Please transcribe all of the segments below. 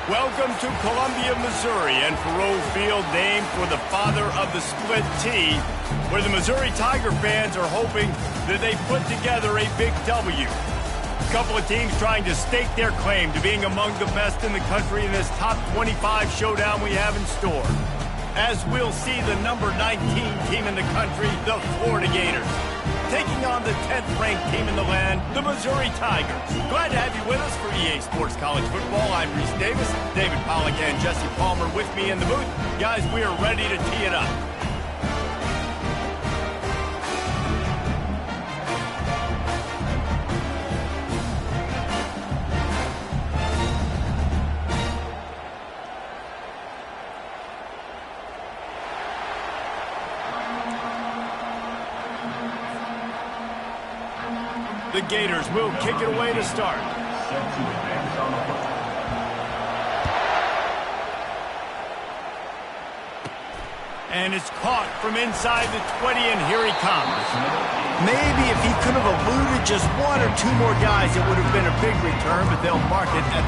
Welcome to Columbia, Missouri, and Faroe Field, named for the father of the split T, where the Missouri Tiger fans are hoping that they put together a big W. A couple of teams trying to stake their claim to being among the best in the country in this top 25 showdown we have in store. As we'll see the number 19 team in the country, the Florida Gators, taking on the 10th-ranked team in the land, the Missouri Tigers. Glad to have you with us for EA Sports College Football. I'm Reese Davis, David Pollack and Jesse Palmer with me in the booth. Guys, we are ready to tee it up. The Gators will kick it away to start. And it's caught from inside the 20, and here he comes. Maybe if he could have eluded just one or two more guys, it would have been a big return, but they'll mark it at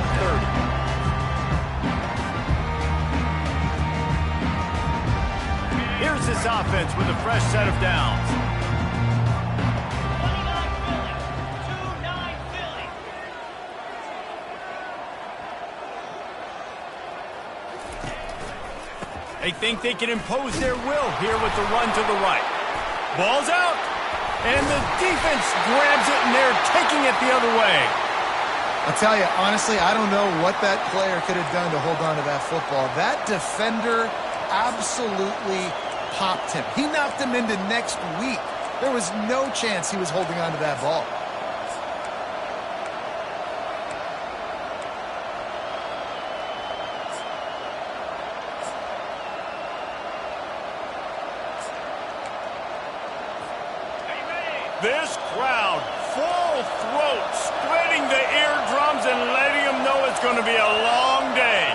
30. Here's this offense with a fresh set of downs. They think they can impose their will here with the run to the right. Ball's out, and the defense grabs it, and they're taking it the other way. I'll tell you, honestly, I don't know what that player could have done to hold on to that football. That defender absolutely popped him. He knocked him into next week. There was no chance he was holding on to that ball. This crowd, full throat, splitting the eardrums and letting them know it's going to be a long day.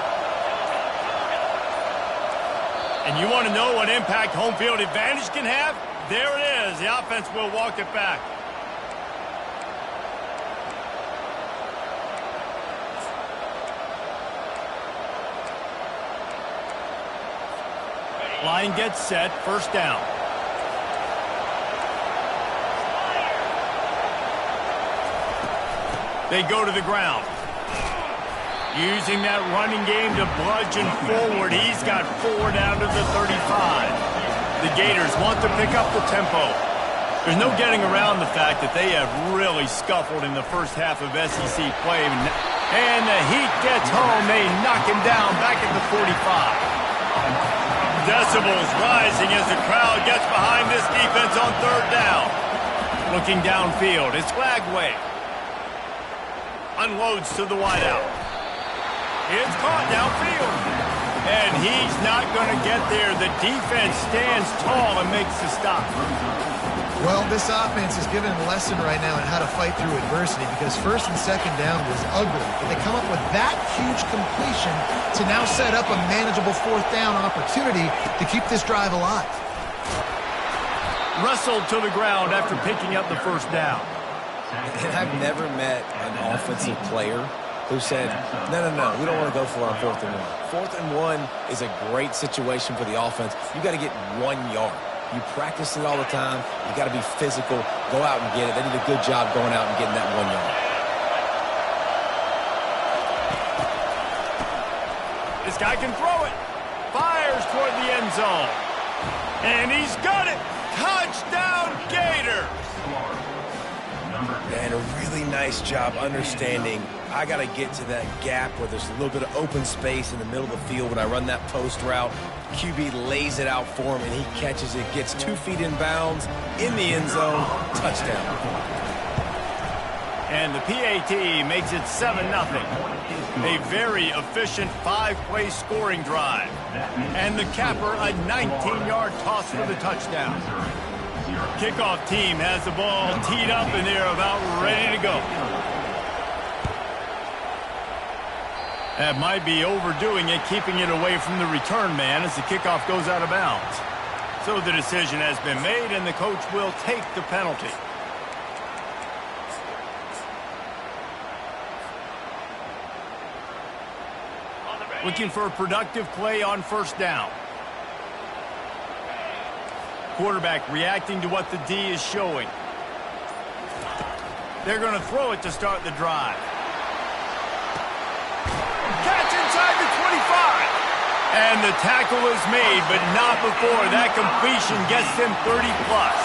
And you want to know what impact home field advantage can have? There it is. The offense will walk it back. Line gets set, first down. They go to the ground. Using that running game to bludgeon forward. He's got 4 down to the 35. The Gators want to pick up the tempo. There's no getting around the fact that they have really scuffled in the first half of SEC play. And the heat gets home. They knock him down back at the 45. Decibels rising as the crowd gets behind this defense on third down. Looking downfield, it's Flagway. Unloads to the wideout. It's caught downfield. And he's not going to get there. The defense stands tall and makes the stop. Well, this offense is given a lesson right now on how to fight through adversity, because first and second down was ugly. But they come up with that huge completion to now set up a manageable fourth down opportunity to keep this drive alive. Wrestled to the ground after picking up the first down. And I've never met an offensive player who said, no, we don't want to go for our 4th and 1. 4th and 1 is a great situation for the offense. You got to get 1 yard. You practice it all the time. You got to be physical. Go out and get it. They did a good job going out and getting that 1 yard. This guy can throw it. Fires toward the end zone. And he's got it. Touchdown, Gators. And a really nice job understanding I got to get to that gap where there's a little bit of open space in the middle of the field when I run that post route. QB lays it out for him, and he catches it, gets 2 feet in bounds, in the end zone, touchdown. And the PAT makes it 7-0. A very efficient 5-play scoring drive. And the capper, a 19-yard toss for the touchdown. Kickoff team has the ball teed up, and they're about ready to go. That might be overdoing it, keeping it away from the return man as the kickoff goes out of bounds. So the decision has been made, and the coach will take the penalty. Looking for a productive play on first down. Quarterback reacting to what the D is showing. They're going to throw it to start the drive. Catch inside the 25. And the tackle is made, but not before that completion gets them 30-plus.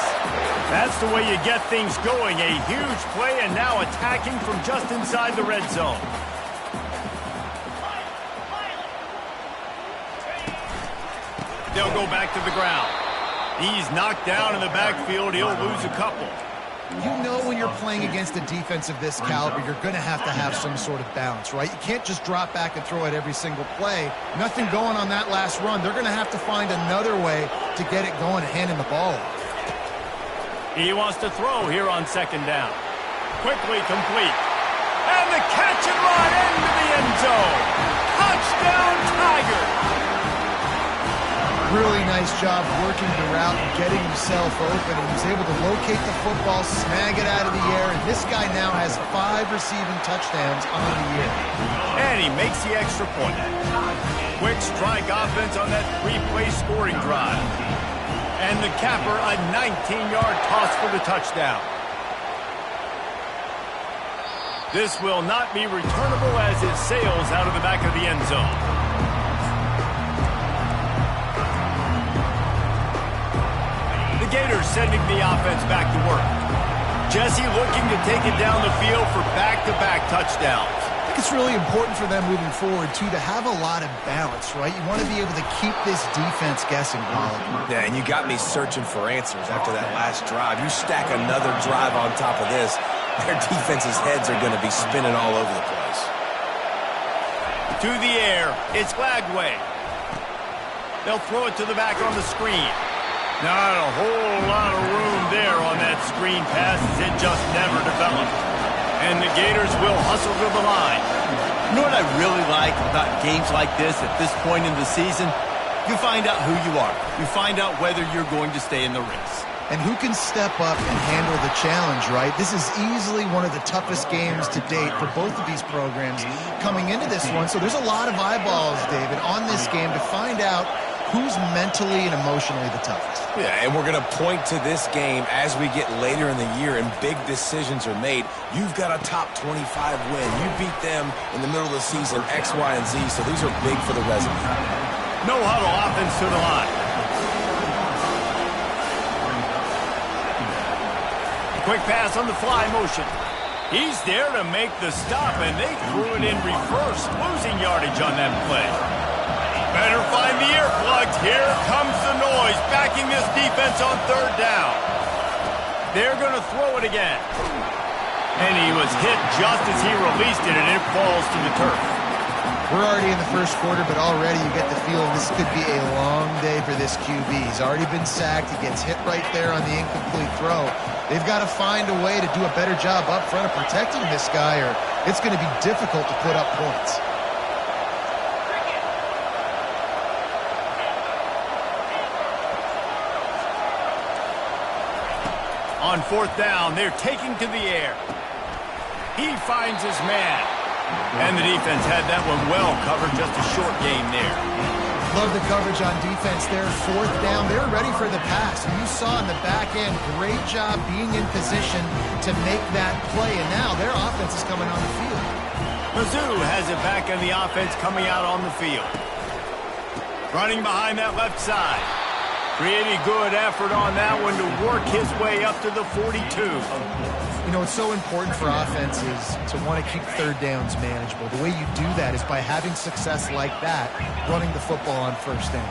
That's the way you get things going. A huge play, and now attacking from just inside the red zone. They'll go back to the ground. He's knocked down in the backfield. He'll lose a couple. You know when you're playing against a defense of this caliber, you're going to have some sort of balance, right? You can't just drop back and throw it every single play. Nothing going on that last run. They're going to have to find another way to get it going and handing the ball off. He wants to throw here on second down. Quickly complete. And the catch and run into the end zone. Touchdown, Tigers! Really nice job working the route and getting himself open. He was able to locate the football, snag it out of the air, and this guy now has 5 receiving touchdowns on the year. And he makes the extra point. Quick strike offense on that 3-play scoring drive. And the capper, a 19-yard toss for the touchdown. This will not be returnable as it sails out of the back of the end zone. The Gators sending the offense back to work. Jesse looking to take it down the field for back-to-back touchdowns. I think it's really important for them moving forward, too, to have a lot of balance, right? You want to be able to keep this defense guessing, Pollard. Yeah, and you got me searching for answers after that last drive. You stack another drive on top of this, their defense's heads are going to be spinning all over the place. To the air, it's Lagway. They'll throw it to the back on the screen. Not a whole lot of room there on that screen pass as it just never developed. And the Gators will hustle to the line. You know what I really like about games like this at this point in the season? You find out who you are. You find out whether you're going to stay in the race. And who can step up and handle the challenge, right? This is easily one of the toughest games to date for both of these programs coming into this one. So there's a lot of eyeballs, David, on this game to find out who's mentally and emotionally the toughest. Yeah, and we're going to point to this game as we get later in the year and big decisions are made. You've got a top 25 win. You beat them in the middle of the season, X, Y, and Z, so these are big for the resume. No huddle offense to the line. Quick pass on the fly motion. He's there to make the stop, and they threw it in reverse, losing yardage on that play. Better find the earplugs. Here comes the noise, backing this defense on third down. They're going to throw it again. And he was hit just as he released it, and it falls to the turf. We're already in the first quarter, but already you get the feeling this could be a long day for this QB. He's already been sacked. He gets hit right there on the incomplete throw. They've got to find a way to do a better job up front of protecting this guy, or it's going to be difficult to put up points. On fourth down, they're taking to the air. He finds his man. And the defense had that one well covered, just a short game there. Love the coverage on defense there. Fourth down, they're ready for the pass. And you saw in the back end, great job being in position to make that play. And now their offense is coming on the field. Mizzou has it back in the offense coming out on the field. Running behind that left side. Pretty good effort on that one to work his way up to the 42. You know, it's so important for offenses to want to keep third downs manageable. The way you do that is by having success like that, running the football on first down.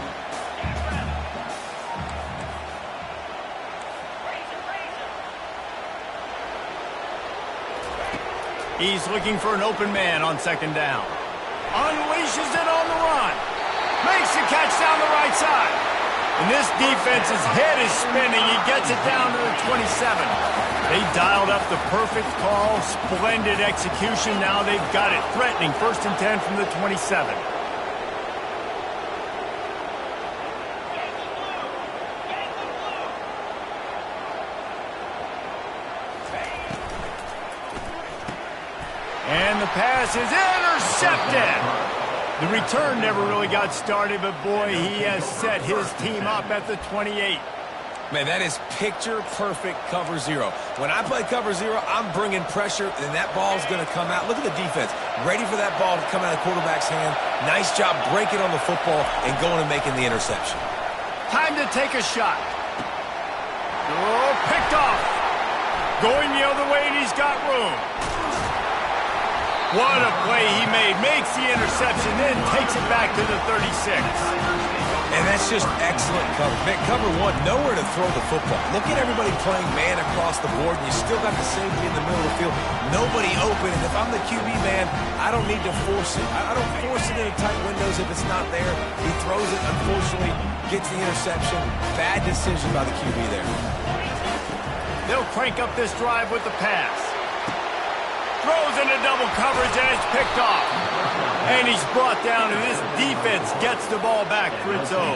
He's looking for an open man on second down. Unleashes it on the run. Makes the catch down the right side. And this defense's head is spinning. He gets it down to the 27. They dialed up the perfect call. Splendid execution. Now they've got it. Threatening 1st and 10 from the 27. And the pass is intercepted. The return never really got started, but boy, he has set his team up at the 28. Man, that is picture-perfect cover zero. When I play cover zero, I'm bringing pressure, and that ball's going to come out. Look at the defense. Ready for that ball to come out of the quarterback's hand. Nice job breaking on the football and going and making the interception. Time to take a shot. Oh, picked off. Going the other way, and he's got room. What a play he made. Makes the interception, then takes it back to the 36. And that's just excellent cover. Man, cover one, nowhere to throw the football. Look at everybody playing man across the board, and you still got the safety in the middle of the field. Nobody open, and if I'm the QB man, I don't need to force it. I don't force it into tight windows if it's not there. He throws it, unfortunately, gets the interception. Bad decision by the QB there. They'll crank up this drive with the pass. Throws into double coverage, and it's picked off. And he's brought down, and this defense gets the ball back for its own.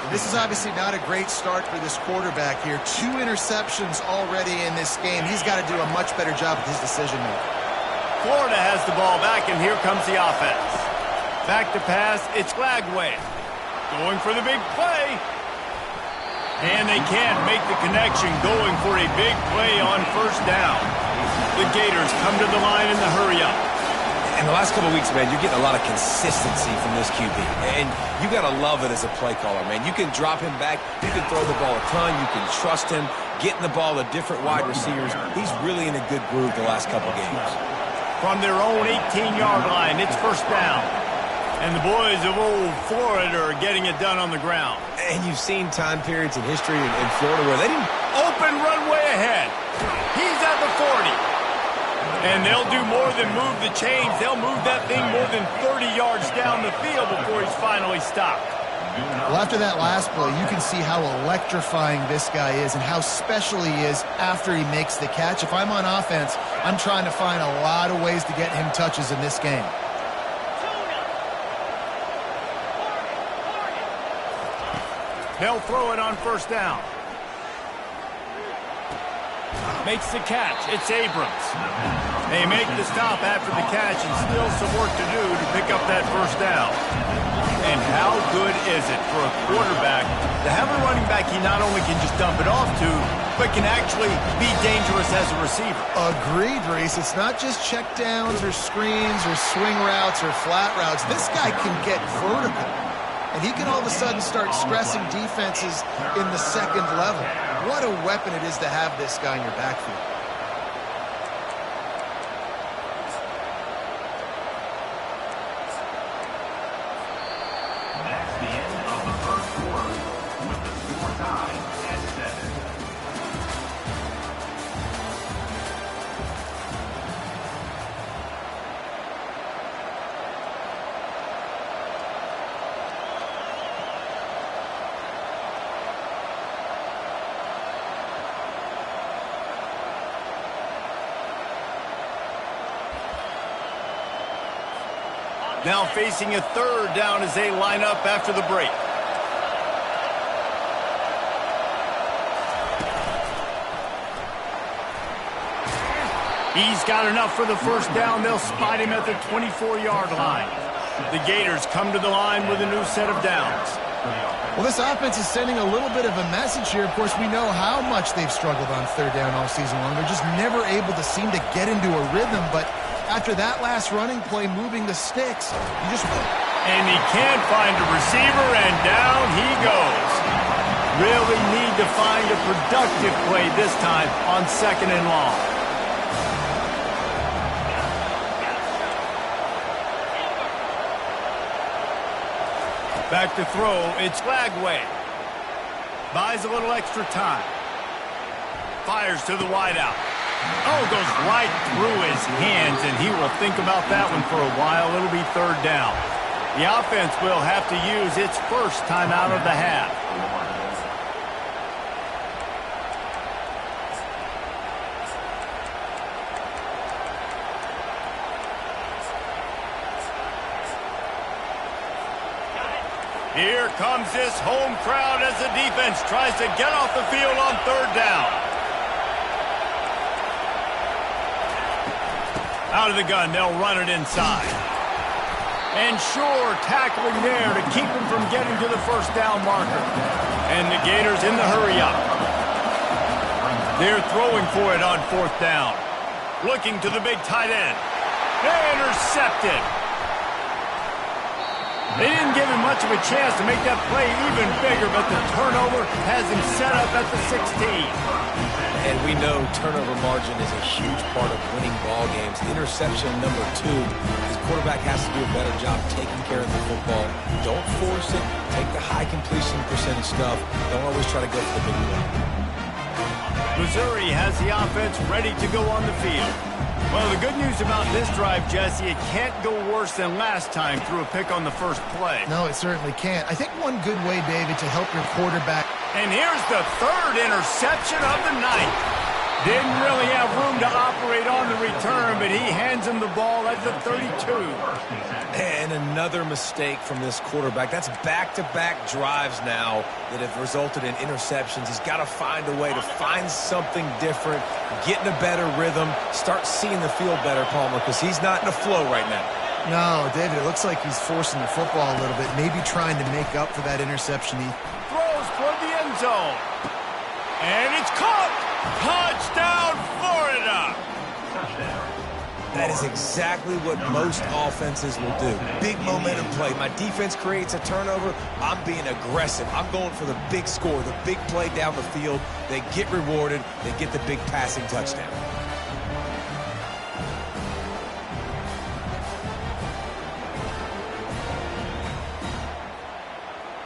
This is obviously not a great start for this quarterback here. 2 interceptions already in this game. He's got to do a much better job with his decision-making. Florida has the ball back, and here comes the offense. Back to pass, it's Glagway. Going for the big play. And they can't make the connection, going for a big play on first down. The Gators come to the line in the hurry-up. In the last couple of weeks, man, you're getting a lot of consistency from this QB. And you got to love it as a play caller, man. You can drop him back. You can throw the ball a ton. You can trust him. Getting the ball to different wide receivers. He's really in a good groove the last couple of games. From their own 18-yard line, it's first down. And the boys of old Florida are getting it done on the ground. And you've seen time periods in history in Florida where they didn't... Open runway ahead. He's at the 40. And they'll do more than move the chains. They'll move that thing more than 30 yards down the field before he's finally stopped. Well, after that last play, you can see how electrifying this guy is and how special he is after he makes the catch. If I'm on offense, I'm trying to find a lot of ways to get him touches in this game. They'll throw it on first down. Makes the catch. It's Abrams. They make the stop after the catch and still some work to do to pick up that first down. And how good is it for a quarterback to have a running back he not only can just dump it off to, but can actually be dangerous as a receiver? Agreed, Reese. It's not just check downs or screens or swing routes or flat routes. This guy can get vertical. And he can all of a sudden start stressing defenses in the second level. What a weapon it is to have this guy in your backfield. That's the end of the first quarter with the score tied at 7. Now facing a third down as they line up after the break. He's got enough for the first down. They'll spot him at the 24-yard line. The Gators come to the line with a new set of downs. Well, this offense is sending a little bit of a message here. Of course, we know how much they've struggled on third down all season long. They're just never able to seem to get into a rhythm, but after that last running play, moving the sticks, you just... And he can't find a receiver, and down he goes. Really need to find a productive play this time on second and long. Back to throw, it's Glagway. Buys a little extra time. Fires to the wideout. Oh, goes right through his hands, and he will think about that one for a while. It'll be third down. The offense will have to use its first timeout of the half. Here comes this home crowd as the defense tries to get off the field on third down. Out of the gun, they'll run it inside. And sure, tackling there to keep him from getting to the first down marker. And the Gators in the hurry up. They're throwing for it on fourth down. Looking to the big tight end. Intercepted. They didn't give him much of a chance to make that play even bigger, but the turnover has him set up at the 16. And we know turnover margin is a huge part of winning ball games. Interception number 2. His quarterback has to do a better job taking care of the football. Don't force it. Take the high completion percentage stuff. Don't always try to go for the big play. Missouri has the offense ready to go on the field. Well, the good news about this drive, Jesse, it can't go worse than last time through a pick on the first play. No, it certainly can't. I think one good way, David, to help your quarterback. And here's the third interception of the night. Didn't really have room to operate on the return, but he hands him the ball at the 32. And another mistake from this quarterback. That's back-to-back drives now that have resulted in interceptions. He's got to find a way to find something different, get in a better rhythm, start seeing the field better, Palmer, because he's not in a flow right now. No, David, it looks like he's forcing the football a little bit, maybe trying to make up for that interception. He throws toward the end zone. And it's caught. Touchdown, Florida. That is exactly what most offenses will do. Big momentum play. My defense creates a turnover. I'm being aggressive. I'm going for the big score, the big play down the field. They get rewarded. They get the big passing touchdown.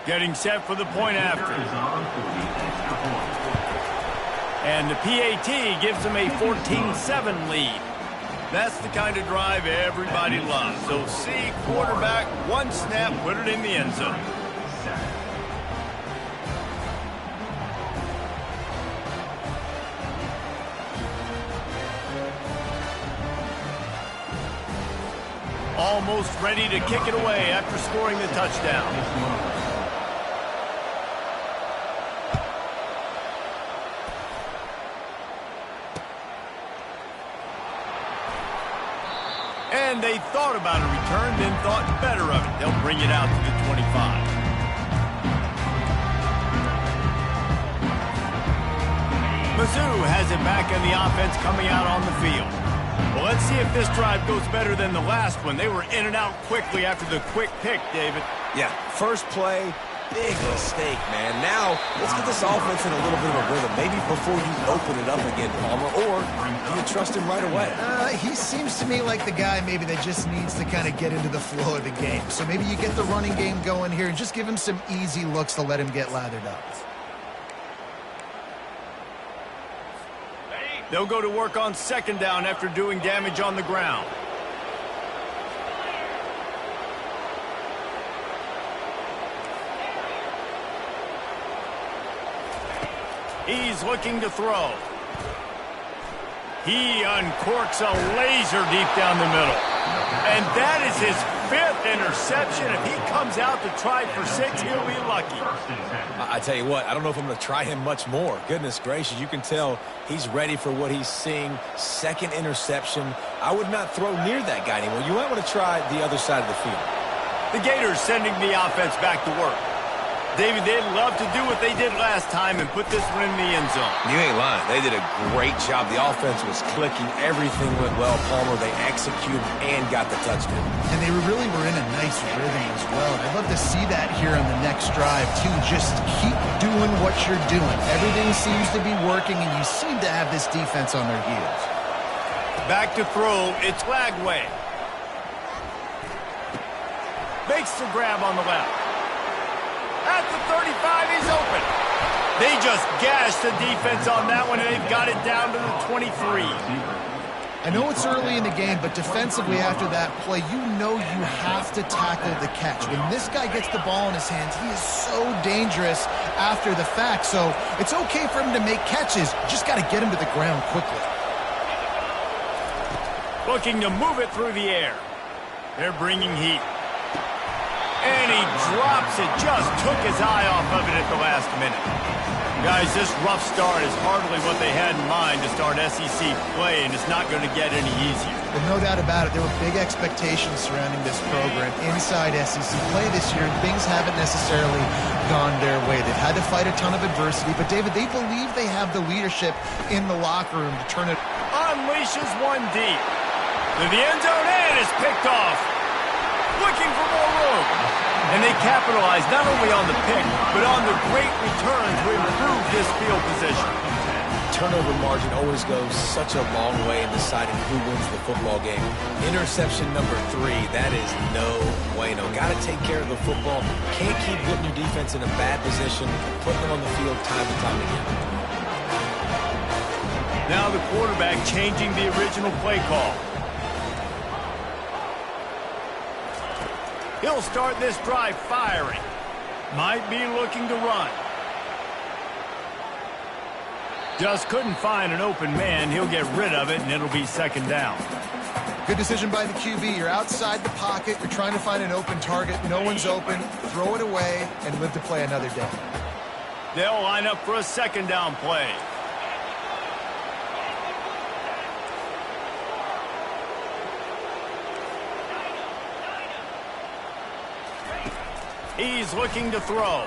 Getting set for the point after. And the PAT gives them a 14-7 lead. That's the kind of drive everybody loves. So see quarterback, one snap, put it in the end zone. Almost ready to kick it away after scoring the touchdown. And they thought about a return, then thought better of it. They'll bring it out to the 25. Mizzou has it back in the offense coming out on the field. Well, let's see if this drive goes better than the last one. They were in and out quickly after the quick pick, David. Yeah, first play, big mistake, man. Now, let's get this offense in a little bit of a rhythm. Maybe before you open it up again, Palmer, or do you trust him right away? He seems to me like the guy maybe that just needs to kind of get into the flow of the game. So maybe you get the running game going here and just give him some easy looks to let him get lathered up. They'll go to work on second down after doing damage on the ground. He's looking to throw. He uncorks a laser deep down the middle. And that is his 5th interception. If he comes out to try for 6, he'll be lucky. I tell you what, I don't know if I'm going to try him much more. Goodness gracious, you can tell he's ready for what he's seeing. 2nd interception. I would not throw near that guy anymore. You might want to try the other side of the field. The Gators sending the offense back to work. David, they'd love to do what they did last time and put this one in the end zone. You ain't lying. They did a great job. The offense was clicking. Everything went well, Palmer. They executed and got the touchdown. And they really were in a nice rhythm as well. And I'd love to see that here on the next drive, too. Just keep doing what you're doing. Everything seems to be working, and you seem to have this defense on their heels. Back to throw. It's Lagway. Makes the grab on the left. At the 35, he's open. They just gashed the defense on that one, and they've got it down to the 23. I know it's early in the game, but defensively after that play, you know you have to tackle the catch. When this guy gets the ball in his hands, he is so dangerous after the fact. So it's okay for him to make catches. Just got to get him to the ground quickly. Looking to move it through the air. They're bringing heat. And he drops it. Just took his eye off of it at the last minute. Guys, this rough start is hardly what they had in mind to start SEC play, and it's not going to get any easier. Well, no doubt about it. There were big expectations surrounding this program inside SEC play this year, and things haven't necessarily gone their way. They've had to fight a ton of adversity, but, David, they believe they have the leadership in the locker room to turn it. Unleashes one deep. To the end zone, and is picked off. Looking for more room. And they capitalize not only on the pick, but on the great return to improve this field position. Turnover margin always goes such a long way in deciding who wins the football game. Interception number 3, that is no bueno. Got to take care of the football. Can't keep putting your defense in a bad position, putting them on the field time and time again. Now the quarterback changing the original play call. He'll start this drive firing. Might be looking to run. Just couldn't find an open man. He'll get rid of it, and it'll be second down. Good decision by the QB. You're outside the pocket. You're trying to find an open target. No one's open. Throw it away and live to play another day. They'll line up for a second down play. He's looking to throw.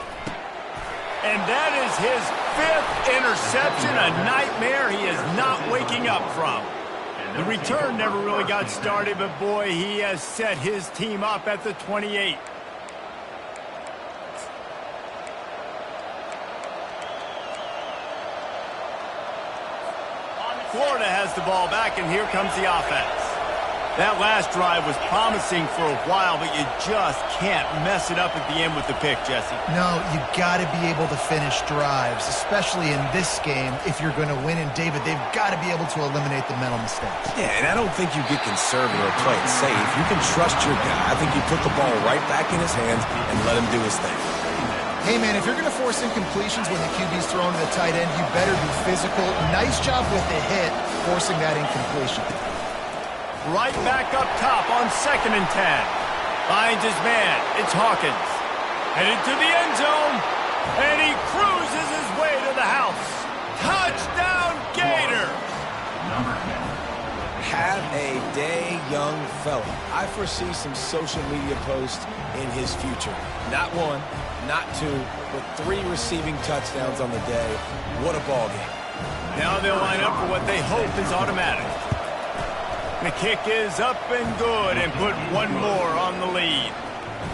And that is his 5th interception, a nightmare he is not waking up from. The return never really got started, but boy, he has set his team up at the 28. Florida has the ball back, and here comes the offense. That last drive was promising for a while, but you just can't mess it up at the end with the pick, Jesse. No, you got to be able to finish drives, especially in this game if you're going to win. And, David, they've got to be able to eliminate the mental mistakes. Yeah, and I don't think you get conservative or play it safe. You can trust your guy. I think you put the ball right back in his hands and let him do his thing. Hey, man, if you're going to force incompletions when the QB's thrown to the tight end, you better be physical. Nice job with the hit, forcing that incompletion. Right back up top on 2nd and 10. Finds his man. It's Hawkins. Headed to the end zone. And he cruises his way to the house. Touchdown, Gator! Have a day, young fella. I foresee some social media posts in his future. Not 1, not 2, but 3 receiving touchdowns on the day. What a ball game. Now they'll line up for what they hope is automatic. The kick is up and good, and put one more on the lead.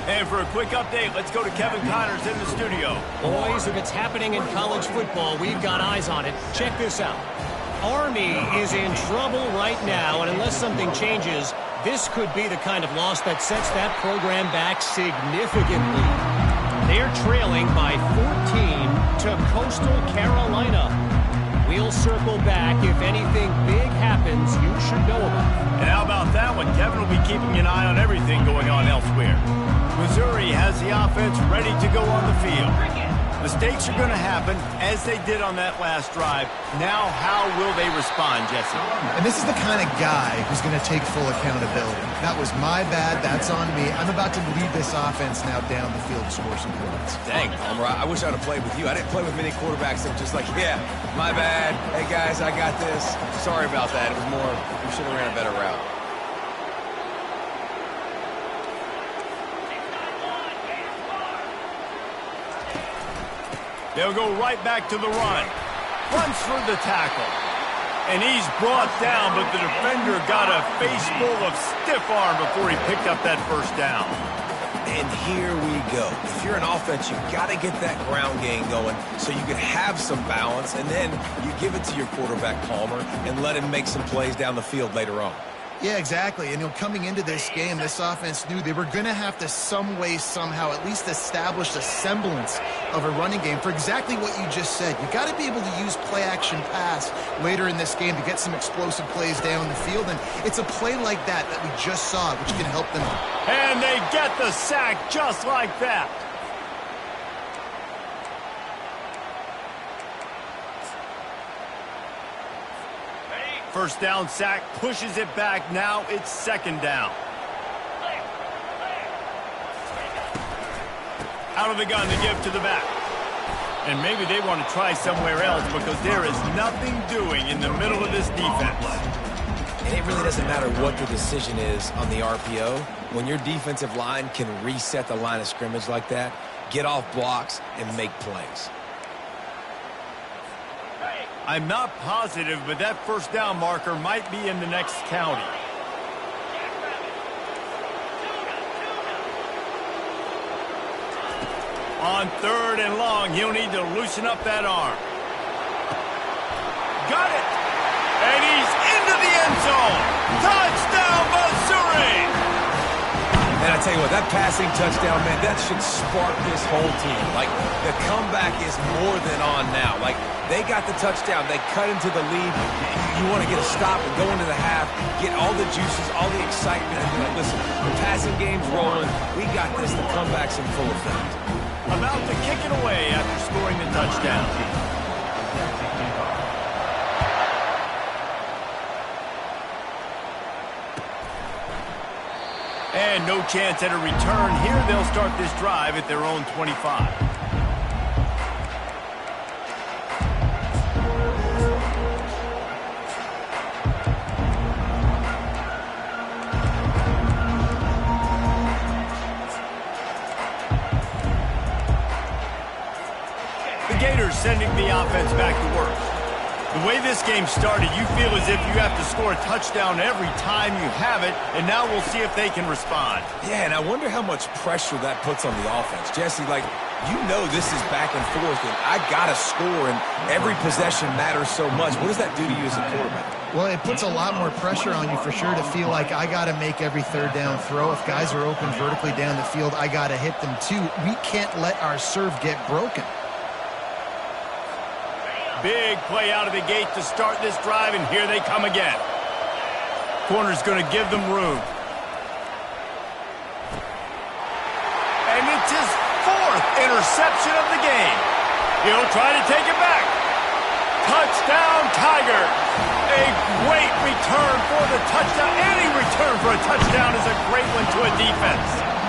And for a quick update, let's go to Kevin Connors in the studio. Boys, if it's happening in college football, we've got eyes on it. Check this out. Army is in trouble right now, and unless something changes, this could be the kind of loss that sets that program back significantly. They're trailing by 14 to Coastal Carolina. We'll circle back. If anything big happens, you should know about it. And how about that one? Kevin will be keeping an eye on everything going on elsewhere. Missouri has the offense ready to go on the field. Mistakes are going to happen, as they did on that last drive. Now, how will they respond, Jesse? And this is the kind of guy who's going to take full accountability. That was my bad. That's on me. I'm about to lead this offense now down the field to score some points. Dang, Palmer, I wish I would have played with you. I didn't play with many quarterbacks that were just like, yeah, my bad. Hey, guys, I got this. Sorry about that. It was more, we should have ran a better route. They'll go right back to the run. Runs for the tackle. And he's brought down, but the defender got a face full of stiff arm before he picked up that first down. And here we go. If you're an offense, you've got to get that ground game going so you can have some balance, and then you give it to your quarterback, Palmer, and let him make some plays down the field later on. Yeah, exactly. And coming into this game, this offense knew they were going to have to some way, somehow, at least establish a semblance of a running game for exactly what you just said. You got to be able to use play-action pass later in this game to get some explosive plays down the field. And it's a play like that we just saw, which can help them. And they get the sack just like that. First down sack, pushes it back. Now it's second down. Out of the gun to give to the back. And maybe they want to try somewhere else because there is nothing doing in the middle of this defense. And it really doesn't matter what the decision is on the RPO. When your defensive line can reset the line of scrimmage like that, get off blocks, and make plays. I'm not positive, but that first down marker might be in the next county. On 3rd and long, he'll need to loosen up that arm. Got it! And he's into the end zone! Touchdown, Missouri! And I tell you what, that passing touchdown, man, that should spark this whole team. Like, the comeback is more than on now. Like, they got the touchdown. They cut into the lead. You want to get a stop and go into the half, get all the juices, all the excitement, and be like, listen, the passing game's rolling. We got this. The comeback's in full effect. About to kick it away after scoring the touchdown. And no chance at a return here. They'll start this drive at their own 25. The Gators sending the offense back to work. The way this game started, you feel as if you have to score a touchdown every time you have it, and now we'll see if they can respond. Yeah, and I wonder how much pressure that puts on the offense. Jesse, like, you know this is back and forth, and I got to score, and every possession matters so much. What does that do to you as a quarterback? Well, it puts a lot more pressure on you for sure to feel like I got to make every third down throw. If guys are open vertically down the field, I got to hit them too. We can't let our serve get broken. Big play out of the gate to start this drive, and here they come again. Corner's going to give them room. And it's his 4th interception of the game. He'll try to take it back. Touchdown, Tiger. A great return for the touchdown. Any return for a touchdown is a great one to a defense.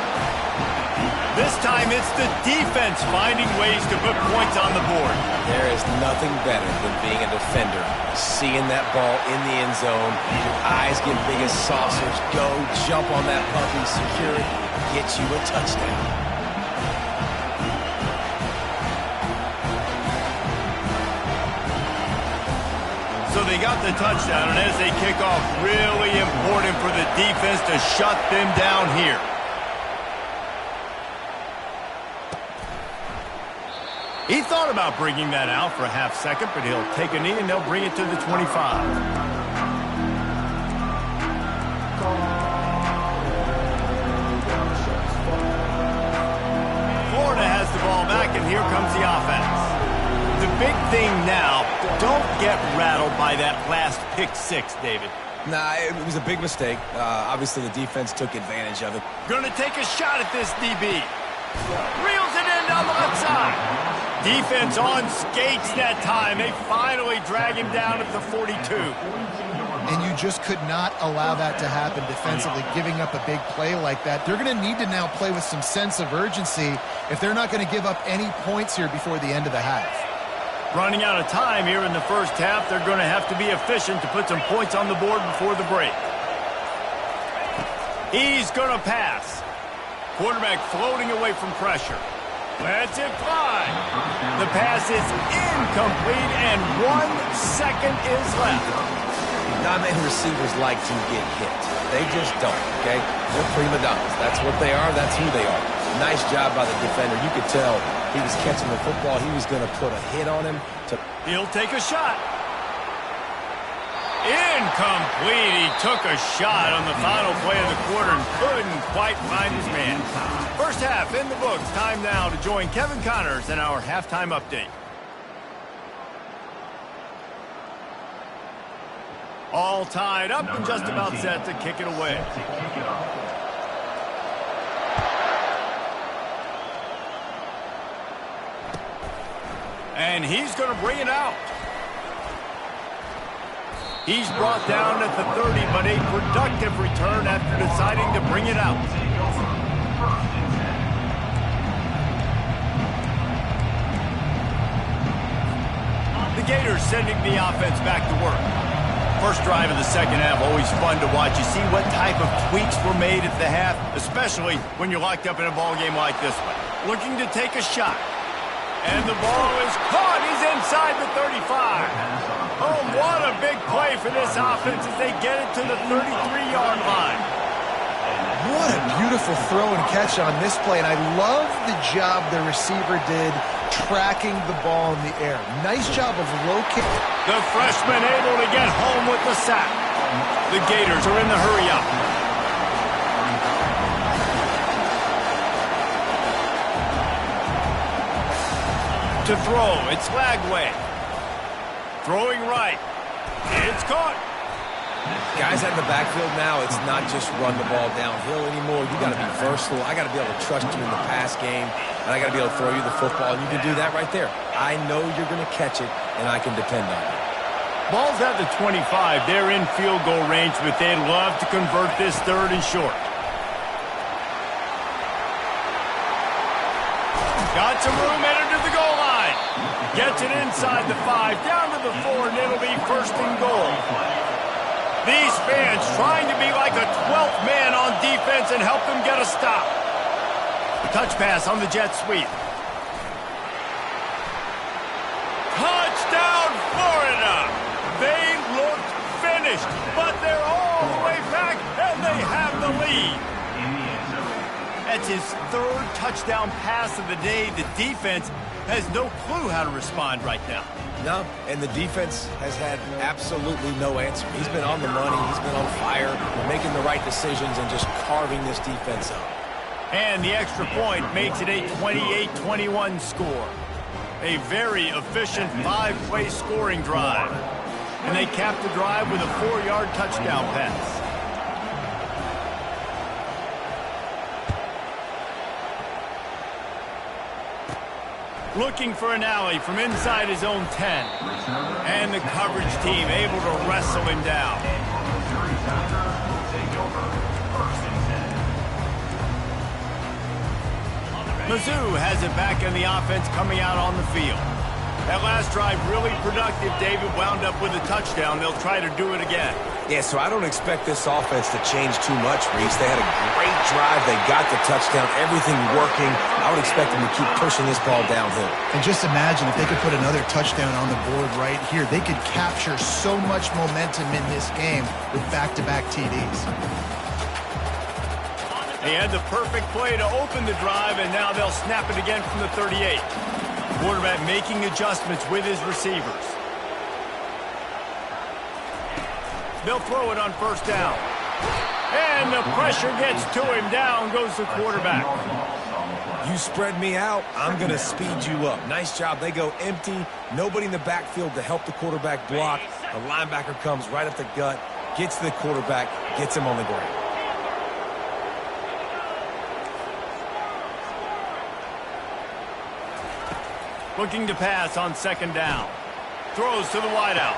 This time it's the defense finding ways to put points on the board. There is nothing better than being a defender. Seeing that ball in the end zone, your eyes get big as saucers, go, jump on that puppy, secure it, get you a touchdown. So they got the touchdown, and as they kick off, really important for the defense to shut them down here. He thought about bringing that out for a half second, but he'll take a knee and they'll bring it to the 25. Florida has the ball back, and here comes the offense. The big thing now, don't get rattled by that last pick six, David. Nah, it was a big mistake. Obviously, the defense took advantage of it. Gonna take a shot at this DB. Reels it in down the left side. Defense on skates that time. They finally drag him down at the 42. And you just could not allow that to happen defensively, giving up a big play like that. They're going to need to now play with some sense of urgency if they're not going to give up any points here before the end of the half. Running out of time here in the first half, they're going to have to be efficient to put some points on the board before the break. He's going to pass. Quarterback floating away from pressure. Lets it fly. The pass is incomplete, and 1 second is left. Not many receivers like to get hit. They just don't, okay? They're prima donnas. That's what they are. That's who they are. Nice job by the defender. You could tell he was catching the football. He was going to put a hit on him. He'll take a shot. Incomplete. He took a shot on the final play of the quarter and couldn't quite find his man. First half in the books. Time now to join Kevin Connors in our halftime update. All tied up and just about set to kick it away. And he's going to bring it out. He's brought down at the 30, but a productive return after deciding to bring it out. Gators sending the offense back to work. First drive of the second half, always fun to watch. You see what type of tweaks were made at the half, especially when you're locked up in a ball game like this one. Looking to take a shot. And the ball is caught. He's inside the 35. Oh, what a big play for this offense as they get it to the 33-yard line. What a beautiful throw and catch on this play, and I love the job the receiver did tracking the ball in the air. Nice job of locating. The freshman able to get home with the sack. The Gators are in the hurry up. To throw, it's Lagway. Throwing right. It's caught. Guys out in the backfield now, it's not just run the ball downhill anymore. You got to be versatile. I got to be able to trust you in the pass game, and I got to be able to throw you the football, and you can do that right there. I know you're going to catch it, and I can depend on it. Ball's at the 25. They're in field goal range, but they'd love to convert this third and short. Got some room, entered to the goal line. Gets it inside the 5, down to the 4, and it'll be first and goal. These fans trying to be like a 12th man on defense and help them get a stop. Touch pass on the jet sweep. Touchdown, Florida! They looked finished, but they're all the way back, and they have the lead. That's his third touchdown pass of the day. The defense has no clue how to respond right now. No, and the defense has had absolutely no answer. He's been on the money. He's been on fire, making the right decisions and just carving this defense up. And the extra point makes it a 28-21 score. A very efficient 5-play scoring drive. And they cap the drive with a 4-yard touchdown pass. Looking for an alley from inside his own 10. And the coverage team able to wrestle him down. Mizzou has it back in the offense coming out on the field. That last drive really productive. David wound up with a touchdown. They'll try to do it again. Yeah, so I don't expect this offense to change too much, Reese. They had a great drive. They got the touchdown. Everything working. I would expect them to keep pushing this ball downhill. And just imagine if they could put another touchdown on the board right here. They could capture so much momentum in this game with back-to-back TDs. They had the perfect play to open the drive, and now they'll snap it again from the 38. Quarterback making adjustments with his receivers. They'll throw it on first down. And the pressure gets to him. Down goes the quarterback. You spread me out, I'm going to speed you up. Nice job. They go empty. Nobody in the backfield to help the quarterback block. The linebacker comes right up the gut, gets to the quarterback, gets him on the ground. Looking to pass on second down. Throws to the wideout.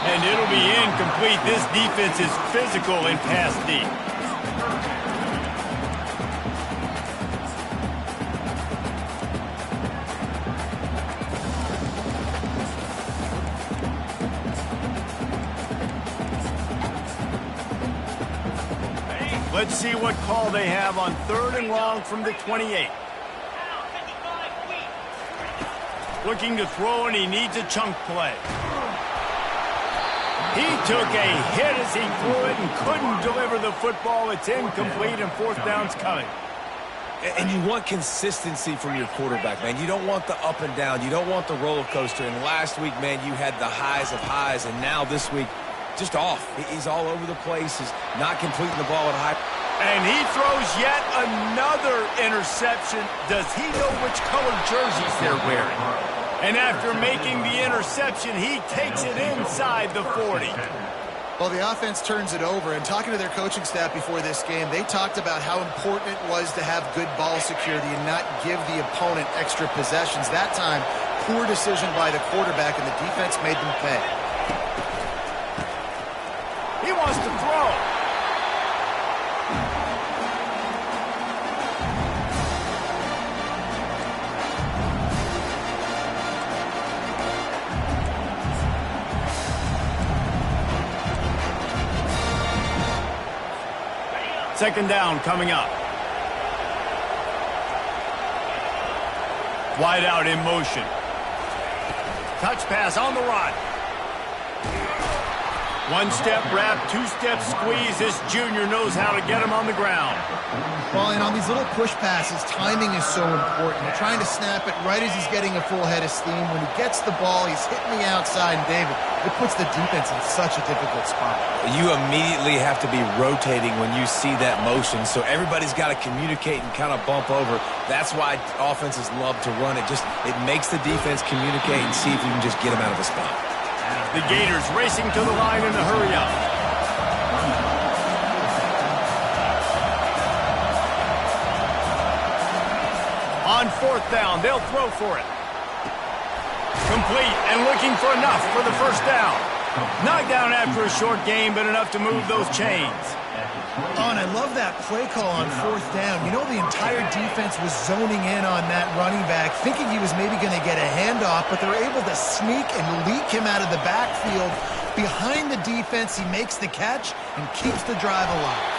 And it'll be incomplete. This defense is physical and pass deep. Let's see what call they have on third and long from the 28. Looking to throw, and he needs a chunk play. He took a hit as he threw it and couldn't deliver the football. It's incomplete, and fourth down's coming. And you want consistency from your quarterback, man. You don't want the up and down. You don't want the roller coaster. And last week, man, you had the highs of highs, and now this week, just off. He's all over the place. He's not completing the ball at high. And he throws yet another interception. Does he know which color jerseys they're wearing? And after making the interception, he takes it inside the 40. Well, the offense turns it over, and talking to their coaching staff before this game, they talked about how important it was to have good ball security and not give the opponent extra possessions. That time, poor decision by the quarterback, and the defense made them pay. He wants to throw. Second down coming up. Wide out in motion. Touch pass on the run. One-step wrap, two-step squeeze. This junior knows how to get him on the ground. Well, and on these little push passes, timing is so important. You're trying to snap it right as he's getting a full head of steam. When he gets the ball, he's hitting the outside, and David, it puts the defense in such a difficult spot. You immediately have to be rotating when you see that motion, so everybody's got to communicate and kind of bump over. That's why offenses love to run it. It makes the defense communicate and see if you can just get them out of a spot. The Gators racing to the line in a hurry-up. On fourth down, they'll throw for it. Complete and looking for enough for the first down. Knocked down after a short gain, but enough to move those chains. Oh, and I love that play call on fourth down. You know, the entire defense was zoning in on that running back, thinking he was maybe going to get a handoff, but they're able to sneak and leak him out of the backfield. Behind the defense, he makes the catch and keeps the drive alive.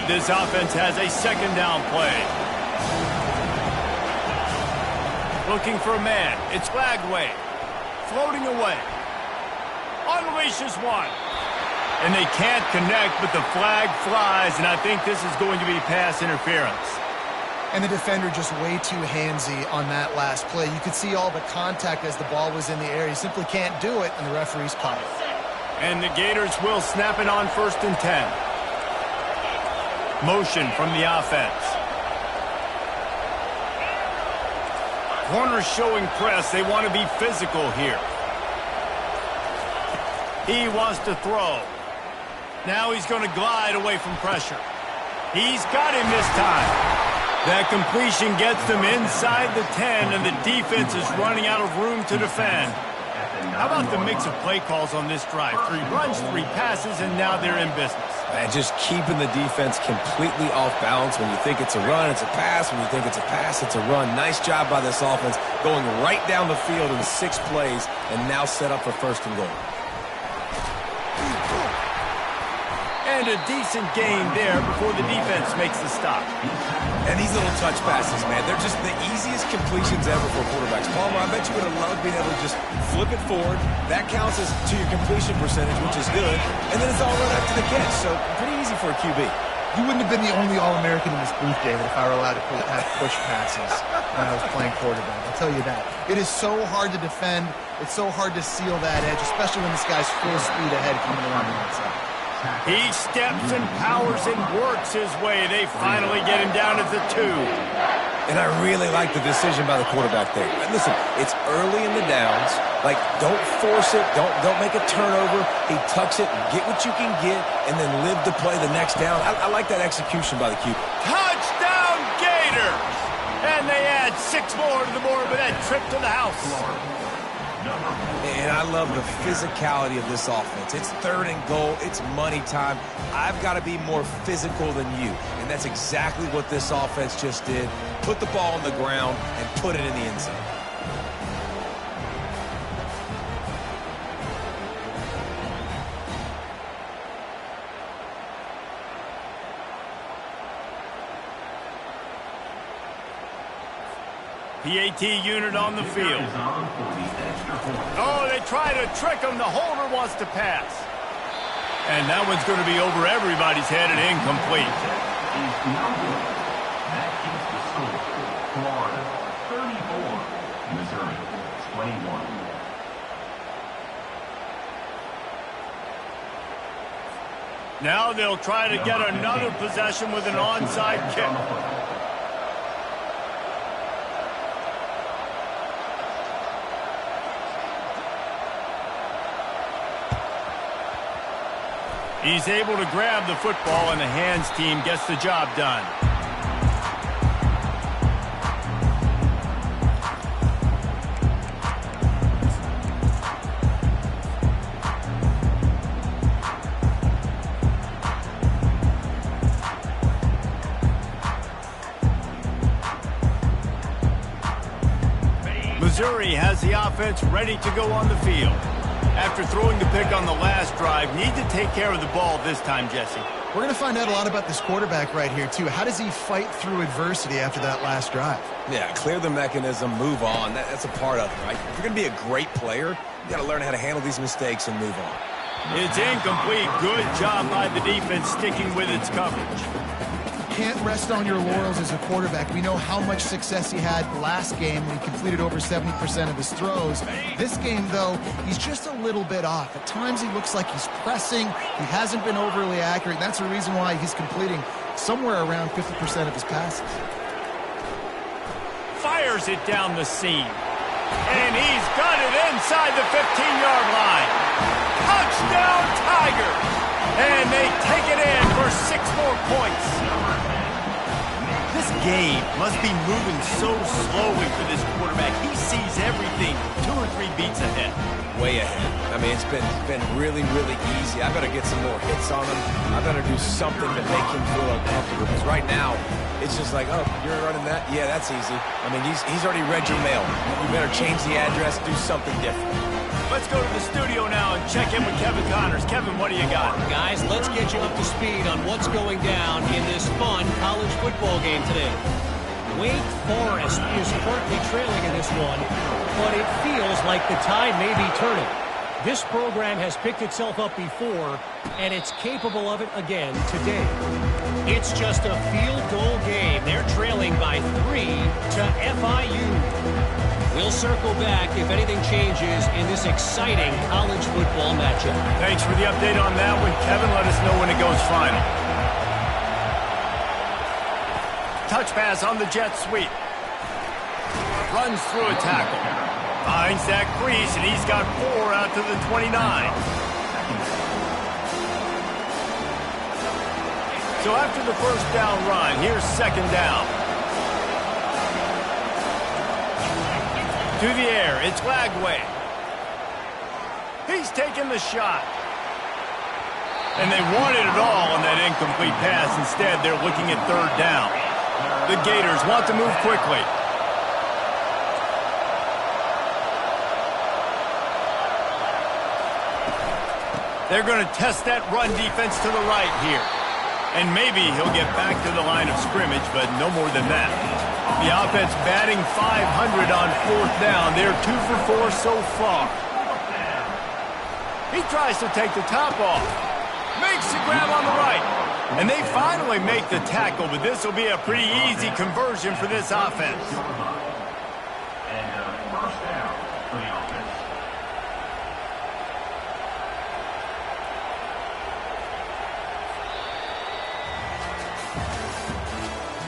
This offense has a second down play. Looking for a man. It's Flagway. Floating away. Unleashes one. And they can't connect, but the flag flies, and I think this is going to be pass interference. And the defender just way too handsy on that last play. You could see all the contact as the ball was in the air. He simply can't do it, and the referee's caught it. And the Gators will snap it on 1st and 10. Motion from the offense. Corners showing press. They want to be physical here. He wants to throw. Now he's going to glide away from pressure. He's got him this time. That completion gets them inside the 10, and the defense is running out of room to defend. How about the mix of play calls on this drive? 3 runs, 3 passes, and now they're in business. And just keeping the defense completely off balance. When you think it's a run, it's a pass. When you think it's a pass, it's a run. Nice job by this offense going right down the field in 6 plays and now set up for 1st and goal. And a decent gain there before the defense makes the stop. And these little touch passes, man, they're just the easiest completions ever for quarterbacks. Palmer, I bet you would have loved being able to just flip it forward. That counts as to your completion percentage, which is good. And then it's all right after the catch, so pretty easy for a QB. You wouldn't have been the only All-American in this booth, David, if I were allowed to have push passes when I was playing quarterback. I'll tell you that. It is so hard to defend. It's so hard to seal that edge, especially when this guy's full speed ahead coming around the outside. He steps and powers and works his way. They finally get him down at the 2. And I really like the decision by the quarterback there. And listen, it's early in the downs. Like, don't force it. Don't make a turnover. He tucks it, get what you can get, and then live to play the next down. I like that execution by the QB. Touchdown, Gators! And they add 6 more to the board with that trip to the house. And I love the physicality of this offense. It's 3rd and goal. It's money time. I've got to be more physical than you. And that's exactly what this offense just did. Put the ball on the ground and put it in the end zone. PAT unit on the field. Oh, they try to trick him. The holder wants to pass. And that one's going to be over everybody's head and incomplete. That keeps the score. Florida 34, Missouri 21. Now they'll try to get another possession with an onside kick. He's able to grab the football, and the hands team gets the job done. has the offense ready to go on the field. After throwing the pick on the last drive, need to take care of the ball this time, Jesse. We're going to find out a lot about this quarterback right here, too. How does he fight through adversity after that last drive? Yeah, clear the mechanism, move on. That's a part of it, right? If you're going to be a great player, you got to learn how to handle these mistakes and move on. It's incomplete. Good job by the defense sticking with its coverage. Can't rest on your laurels as a quarterback. We know how much success he had last game when he completed over 70% of his throws. This game, though, he's just a little bit off. At times he looks like he's pressing. He hasn't been overly accurate. And that's the reason why he's completing somewhere around 50% of his passes. Fires it down the seam. And he's got it inside the 15-yard line. Touchdown, Tigers! And they take it in for 6 more points. This game must be moving so slowly for this quarterback. He sees everything 2 or 3 beats ahead. Way ahead. I mean, it's been really, really easy. I better get some more hits on him. I better do something to make him feel uncomfortable. Because right now, it's just like, oh, you're running that? Yeah, that's easy. I mean, he's already read your mail. You better change the address, do something different. Let's go to the studio now and check in with Kevin Connors. Kevin, what do you got? Guys, let's get you up to speed on what's going down in this fun college football game today. Wake Forest is currently trailing in this one, but it feels like the tide may be turning. This program has picked itself up before, and it's capable of it again today. It's just a field goal game. They're trailing by 3 to FIU. We'll circle back if anything changes in this exciting college football matchup. Thanks for the update on that one, Kevin. Let us know when it goes final. Touch pass on the jet sweep. Runs through a tackle. Finds that crease, and he's got 4 out to the 29. So after the first down run, here's 2nd down. To the air, it's Lagway. He's taking the shot. And they wanted it all on that incomplete pass. Instead, they're looking at 3rd down. The Gators want to move quickly. They're going to test that run defense to the right here. And maybe he'll get back to the line of scrimmage, but no more than that. The offense batting .500 on 4th down. They're 2 for 4 so far. He tries to take the top off. Makes the grab on the right. And they finally make the tackle, but this will be a pretty easy conversion for this offense. And first down for the offense.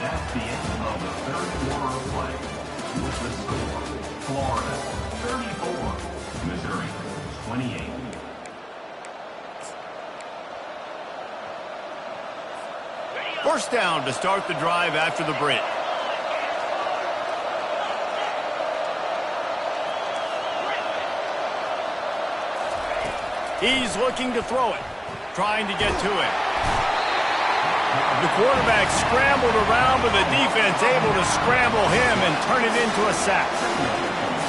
That's the end of the 3rd quarter of play. With the score, Florida 34, Missouri 28. First down to start the drive after the break. He's looking to throw it, trying to get to it. The quarterback scrambled around, but the defense able to scramble him and turn it into a sack.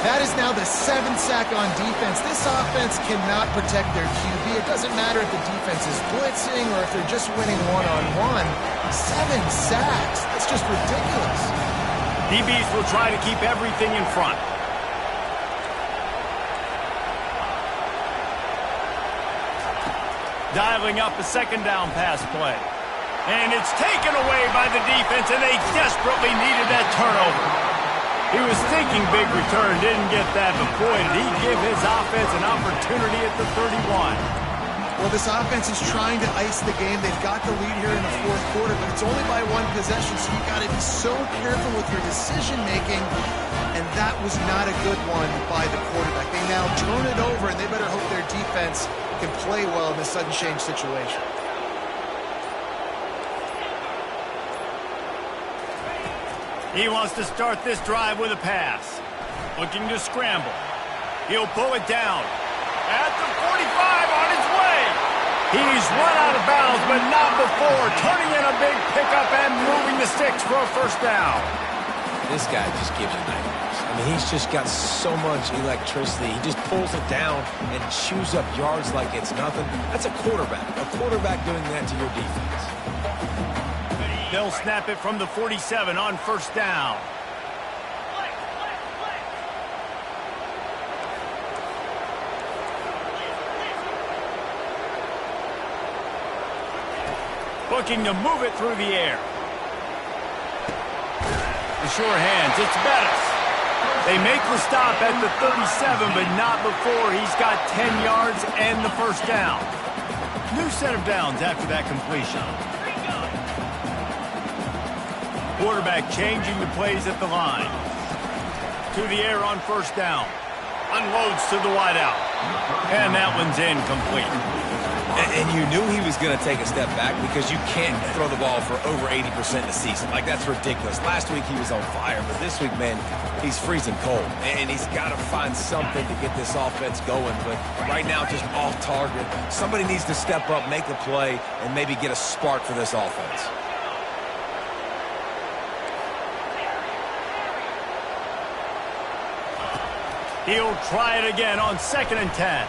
That is now the 7th sack on defense. This offense cannot protect their QB. It doesn't matter if the defense is blitzing or if they're just winning one-on-one. 7 sacks. That's just ridiculous. DBs will try to keep everything in front. Dialing up a 2nd down pass play. And it's taken away by the defense, and they desperately needed that turnover. He was thinking big return, didn't get that, but boy, did he give his offense an opportunity at the 31. Well, this offense is trying to ice the game. They've got the lead here in the 4th quarter, but it's only by 1 possession, so you've got to be so careful with your decision-making, and that was not a good one by the quarterback. They now turn it over, and they better hope their defense can play well in this sudden change situation. He wants to start this drive with a pass. Looking to scramble. He'll pull it down. At the 45 on his way. He's run out of bounds, but not before. Turning in a big pickup and moving the sticks for a 1st down. This guy just gives you nightmares. I I mean, he's just got so much electricity. He just pulls it down and chews up yards like it's nothing. That's a quarterback. A quarterback doing that to your defense. They'll snap it from the 47 on first down. Looking to move it through the air. The sure hands, it's Bettis. They make the stop at the 37, but not before he's got 10 yards and the first down. New set of downs after that completion. Quarterback changing the plays at the line. To the air on first down. Unloads to the wideout. And that one's incomplete. And you knew he was going to take a step back because you can't throw the ball for over 80% in the season. Like, that's ridiculous. Last week he was on fire, but this week, man, he's freezing cold. And he's got to find something to get this offense going. But right now, just off target. Somebody needs to step up, make a play, and maybe get a spark for this offense. He'll try it again on 2nd and 10.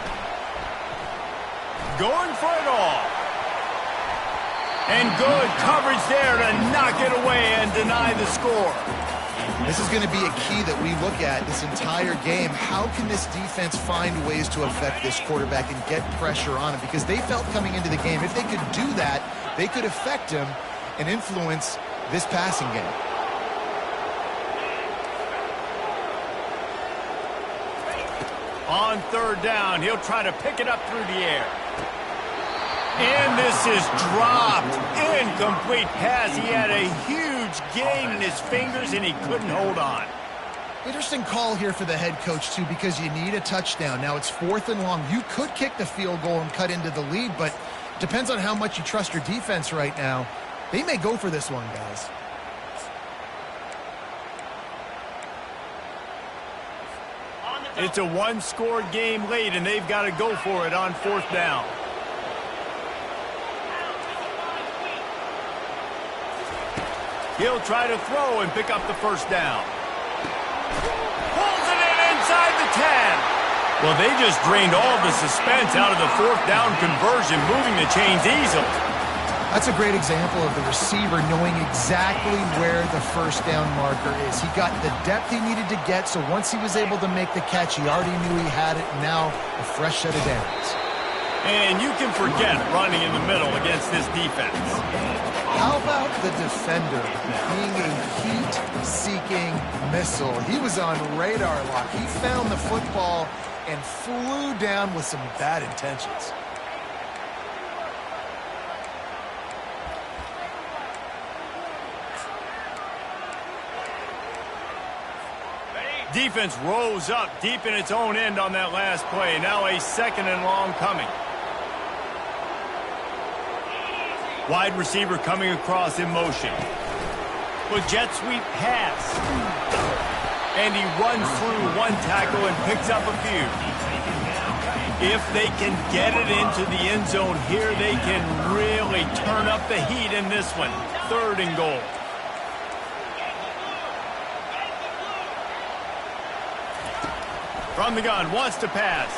Going for it all. And good coverage there to knock it away and deny the score. This is going to be a key that we look at this entire game. How can this defense find ways to affect this quarterback and get pressure on him? Because they felt coming into the game, if they could do that, they could affect him and influence this passing game. On 3rd down, he'll try to pick it up through the air. And this is dropped. Incomplete pass. He had a huge gain in his fingers, and he couldn't hold on. Interesting call here for the head coach, too, because you need a touchdown. Now it's 4th and long. You could kick the field goal and cut into the lead, but depends on how much you trust your defense right now. They may go for this one, guys. It's a one-score game late, and they've got to go for it on 4th down. He'll try to throw and pick up the first down. Pulls it in inside the 10. Well, they just drained all the suspense out of the 4th down conversion, moving the chains easily. That's a great example of the receiver knowing exactly where the first down marker is. He got the depth he needed to get, so once he was able to make the catch, he already knew he had it. Now a fresh set of downs. And you can forget running in the middle against this defense. How about the defender being a heat-seeking missile? He was on radar lock. He found the football and flew down with some bad intentions. Defense rose up deep in its own end on that last play. Now a 2nd and long coming. Wide receiver coming across in motion. With jet sweep pass. And he runs through one tackle and picks up a few. If they can get it into the end zone here, they can really turn up the heat in this one. 3rd and goal. From the gun, wants to pass.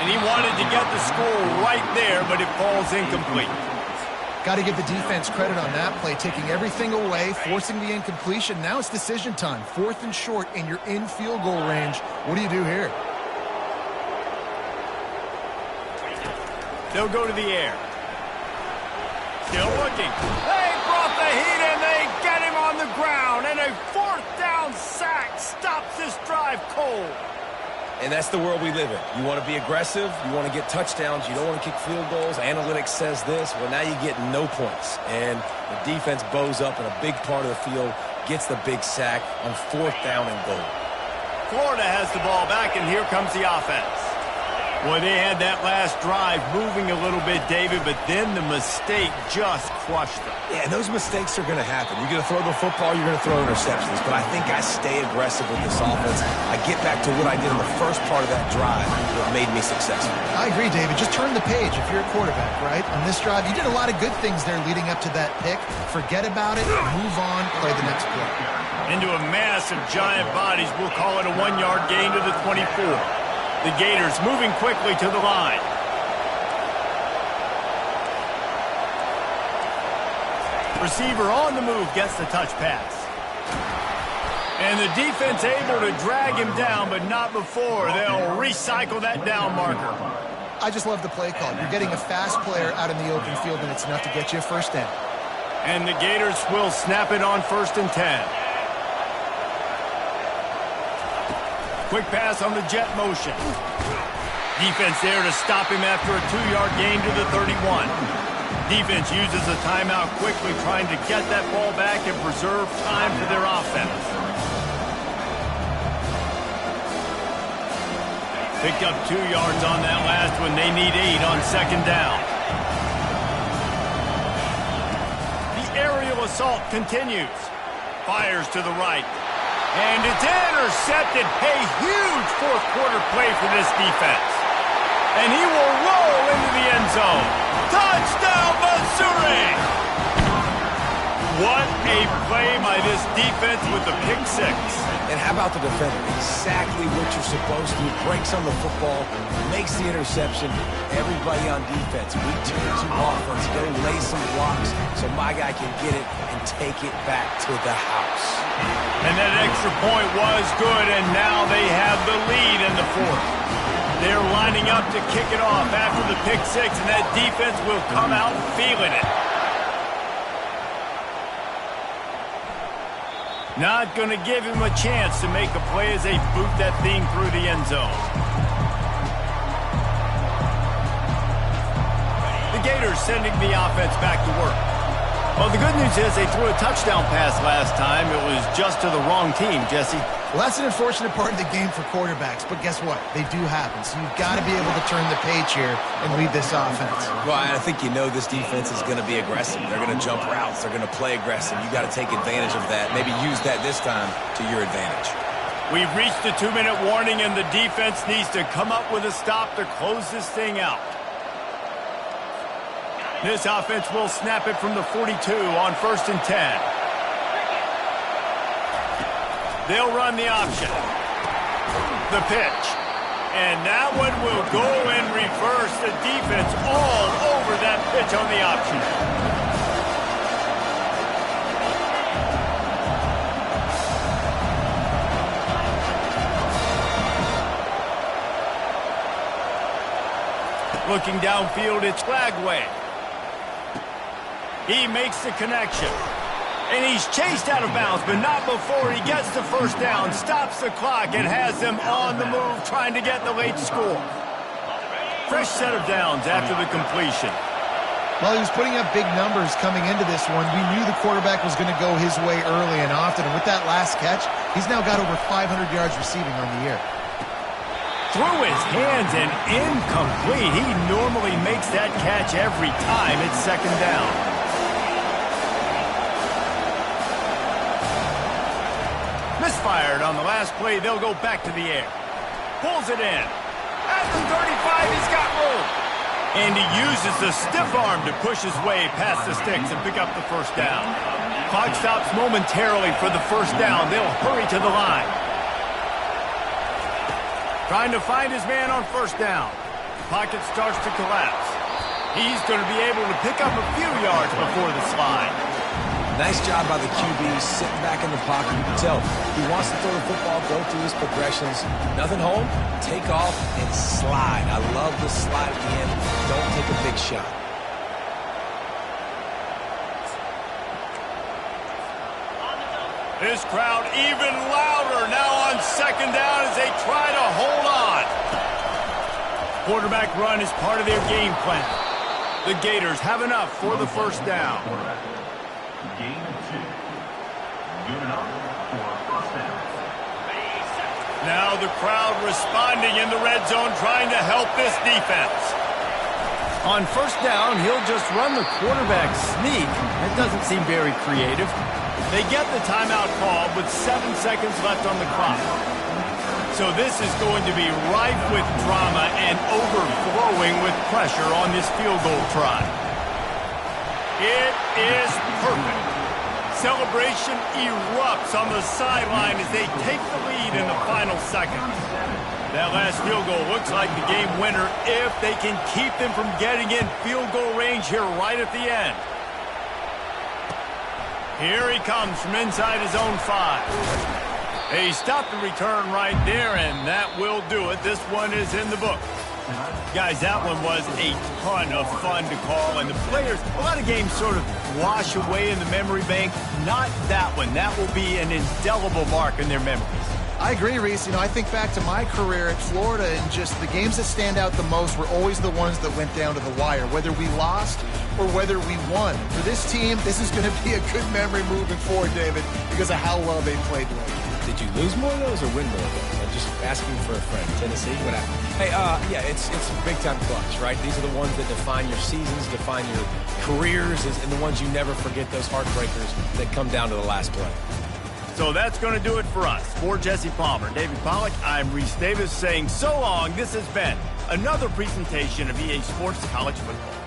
And he wanted to get the score right there, but it falls incomplete. Got to give the defense credit on that play, taking everything away, forcing the incompletion. Now it's decision time. 4th and short, and you're in field goal range. What do you do here? They'll go to the air. Still looking. They brought the heat in. They get him on the ground. And a 4th down sack stops this drive cold. And that's the world we live in. You want to be aggressive. You want to get touchdowns. You don't want to kick field goals. Analytics says this. Well, now you get no points. And the defense bows up in a big part of the field, gets the big sack on 4th down and goal. Florida has the ball back, and here comes the offense. Well, they had that last drive moving a little bit, David, but then the mistake just crushed them. Yeah, those mistakes are going to happen. You're going to throw the football, you're going to throw interceptions. But I think I stay aggressive with this offense. I get back to what I did in the first part of that drive that made me successful. I agree, David. Just turn the page if you're a quarterback, right? On this drive, you did a lot of good things there leading up to that pick. Forget about it, move on, play the next play. Into a mass of giant bodies, we'll call it a 1-yard gain to the 24. The Gators moving quickly to the line. Receiver on the move gets the touch pass. And the defense able to drag him down, but not before they'll recycle that down marker. I just love the play call. You're getting a fast player out in the open field, and it's enough to get you a first down. And the Gators will snap it on 1st and 10. Quick pass on the jet motion. Defense there to stop him after a 2-yard gain to the 31. Defense uses a timeout quickly, trying to get that ball back and preserve time for their offense. Picked up 2 yards on that last one. They need 8 on 2nd down. The aerial assault continues. Fires to the right. And it's intercepted. A huge fourth-quarter play for this defense. And he will roll into the end zone. Touchdown, Missouri! What a play by this defense with the pick six. And how about the defender? Exactly what you're supposed to do. Breaks on the football, makes the interception. Everybody on defense, we turn to offense, go lay some blocks so my guy can get it and take it back to the house. And that extra point was good, and now they have the lead in the fourth. They're lining up to kick it off after the pick six, and that defense will come out feeling it. Not going to give him a chance to make a play as they boot that thing through the end zone. The Gators sending the offense back to work. Well, the good news is they threw a touchdown pass last time. It was just to the wrong team, Jesse. Well, that's an unfortunate part of the game for quarterbacks, but guess what? They do happen. So you've got to be able to turn the page here and lead this offense. Well, I think you know this defense is going to be aggressive. They're going to jump routes. They're going to play aggressive. You got to take advantage of that. Maybe use that this time to your advantage. We've reached the 2-minute warning, and the defense needs to come up with a stop to close this thing out. This offense will snap it from the 42 on 1st and 10. They'll run the option. The pitch. And that one will go in reverse. The defense all over that pitch on the option. Looking downfield, it's Flagway. He makes the connection. And he's chased out of bounds, but not before he gets the first down, stops the clock, and has them on the move trying to get the late score. Fresh set of downs after the completion. Well, he was putting up big numbers coming into this one. We knew the quarterback was going to go his way early and often, and with that last catch, he's now got over 500 yards receiving on the year. Through his hands and incomplete. He normally makes that catch every time it's 2nd down. Misfired on the last play. They'll go back to the air. Pulls it in. At the 35, he's got room. And he uses the stiff arm to push his way past the sticks and pick up the first down. Clock stops momentarily for the first down. They'll hurry to the line. Trying to find his man on 1st down. Pocket starts to collapse. He's going to be able to pick up a few yards before the slide. Nice job by the QB, sitting back in the pocket. You can tell he wants to throw the football, go through his progressions. Nothing home, take off, and slide. I love the slide at the end. Don't take a big shot. This crowd even louder now on 2nd down as they try to hold on. Quarterback run is part of their game plan. The Gators have enough for the first down. Gain 2. Good enough for 1st down. Now the crowd responding in the red zone, trying to help this defense. On first down, he'll just run the quarterback sneak. That doesn't seem very creative. They get the timeout called with 7 seconds left on the clock. So this is going to be rife with drama and overflowing with pressure on this field goal try. It is perfect. Celebration erupts on the sideline as they take the lead in the final seconds. That last field goal looks like the game winner if they can keep them from getting in field goal range here right at the end. Here he comes from inside his own 5. He stopped the return right there, and that will do it. This one is in the book. Guys, that one was a ton of fun to call, and the players, a lot of games sort of wash away in the memory bank. Not that one. That will be an indelible mark in their memories. I agree, Reese. I think back to my career at Florida, and just the games that stand out the most were always the ones that went down to the wire, whether we lost or whether we won. For this team, this is going to be a good memory moving forward, David, because of how well they played lately. Did you lose more of those or win more of those? I'm just asking for a friend. Tennessee, what happened? Hey, yeah, it's big-time clutch, right? These are the ones that define your seasons, define your careers, and the ones you never forget, those heartbreakers that come down to the last play. So that's going to do it for us. For Jesse Palmer, David Pollack, I'm Reese Davis saying so long. This has been another presentation of EA Sports College Football.